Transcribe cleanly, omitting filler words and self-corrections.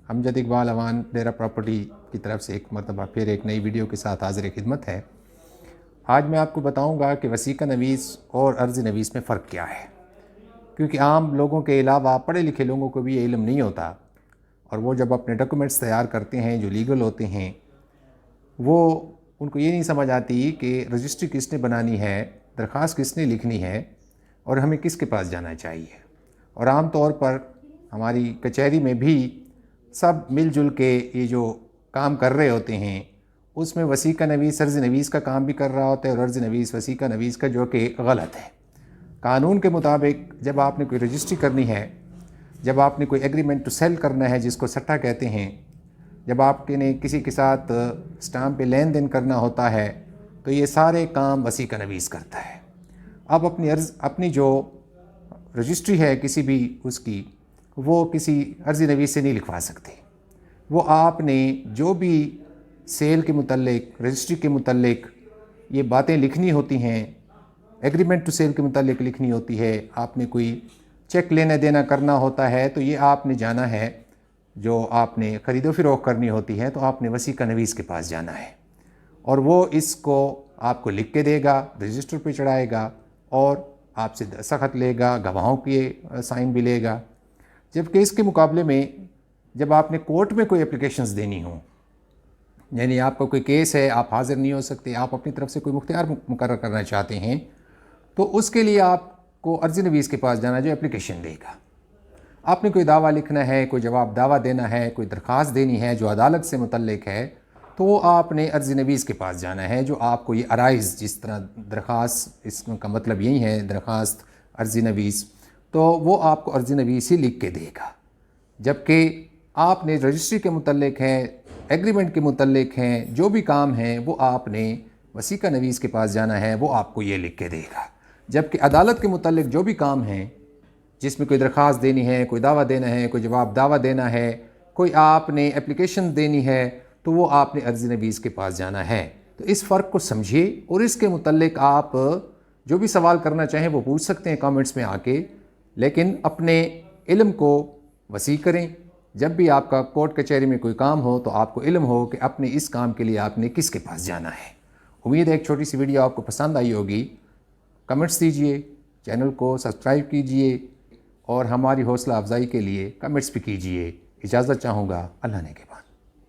امجد اقبال اوان ڈیرہ property کی طرف سے ایک مرتبہ پھر ایک نئی ویڈیو کے ساتھ حاضر خدمت ہے۔ آج میں آپ کو بتاؤں گا کہ وثیقہ نویس اور عرضی نویس میں فرق کیا ہے، کیونکہ عام لوگوں کے علاوہ پڑھے لکھے لوگوں کو بھی یہ علم نہیں ہوتا، اور وہ جب اپنے ڈاکومنٹس تیار کرتے ہیں جو لیگل ہوتے ہیں، وہ ان کو یہ نہیں سمجھ آتی کہ رجسٹری کس نے بنانی ہے، درخواست کس نے لکھنی ہے، اور ہمیں کس کے پاس جانا چاہیے۔ اور عام طور پر ہماری کچہری میں بھی سب مل جل کے یہ جو کام کر رہے ہوتے ہیں، اس میں وثیقہ نویس عرضی نویس کا کام بھی کر رہا ہوتا ہے، اور عرضی نویس وثیقہ نویس کا، جو کہ غلط ہے۔ قانون کے مطابق جب آپ نے کوئی رجسٹری کرنی ہے، جب آپ نے کوئی ایگریمنٹ ٹو سیل کرنا ہے جس کو سٹا کہتے ہیں، جب آپ نے کسی کے ساتھ اسٹامپ پہ لین دین کرنا ہوتا ہے، تو یہ سارے کام وثیقہ نویس کرتا ہے۔ اب اپنی جو رجسٹری ہے کسی بھی اس کی، وہ کسی عرضی نویس سے نہیں لکھوا سکتے۔ وہ آپ نے جو بھی سیل کے متعلق، رجسٹری کے متعلق یہ باتیں لکھنی ہوتی ہیں، ایگریمنٹ ٹو سیل کے متعلق لکھنی ہوتی ہے، آپ نے کوئی چیک لینا دینا کرنا ہوتا ہے، تو یہ آپ نے جانا ہے، جو آپ نے خرید و فروخت کرنی ہوتی ہے تو آپ نے وثیقہ نویس کے پاس جانا ہے، اور وہ اس کو آپ کو لکھ کے دے گا، رجسٹر پہ چڑھائے گا، اور آپ سے دستخط لے گا، گواہوں کے سائن بھی لے گا۔ جبکہ اس کے مقابلے میں جب آپ نے کورٹ میں کوئی اپلیکیشنز دینی ہوں، یعنی آپ کا کوئی کیس ہے، آپ حاضر نہیں ہو سکتے، آپ اپنی طرف سے کوئی مختار مقرر کرنا چاہتے ہیں، تو اس کے لیے آپ کو عرضی نویس کے پاس جانا جو اپلیکیشن دے گا۔ آپ نے کوئی دعویٰ لکھنا ہے، کوئی جواب دعویٰ دینا ہے، کوئی درخواست دینی ہے جو عدالت سے متعلق ہے، تو وہ آپ نے عرضی نویس کے پاس جانا ہے، جو آپ کو یہ عرائض، جس طرح درخواست، اس کا مطلب یہی ہے درخواست، عرضی نویس، تو وہ آپ کو عرضی نویس ہی لکھ کے دے گا۔ جبکہ آپ نے رجسٹری کے متعلق ہیں، ایگریمنٹ کے متعلق ہیں، جو بھی کام ہیں، وہ آپ نے وثیقہ نویس کے پاس جانا ہے، وہ آپ کو یہ لکھ کے دے گا۔ جبکہ عدالت کے متعلق جو بھی کام ہیں، جس میں کوئی درخواست دینی ہے، کوئی دعویٰ دینا ہے، کوئی جواب دعویٰ دینا ہے، کوئی آپ نے اپلیکیشن دینی ہے، تو وہ آپ نے عرضی نویس کے پاس جانا ہے۔ تو اس فرق کو سمجھیے، اور اس کے متعلق آپ جو بھی سوال کرنا چاہیں وہ پوچھ سکتے ہیں کامنٹس میں آ کے، لیکن اپنے علم کو وسیع کریں۔ جب بھی آپ کا کورٹ کچہری میں کوئی کام ہو تو آپ کو علم ہو کہ اپنے اس کام کے لیے آپ نے کس کے پاس جانا ہے۔ امید ہے ایک چھوٹی سی ویڈیو آپ کو پسند آئی ہوگی۔ کمنٹس دیجئے، چینل کو سبسکرائب کیجئے، اور ہماری حوصلہ افزائی کے لیے کمنٹس بھی کیجئے۔ اجازت چاہوں گا، اللہ نے کے بعد۔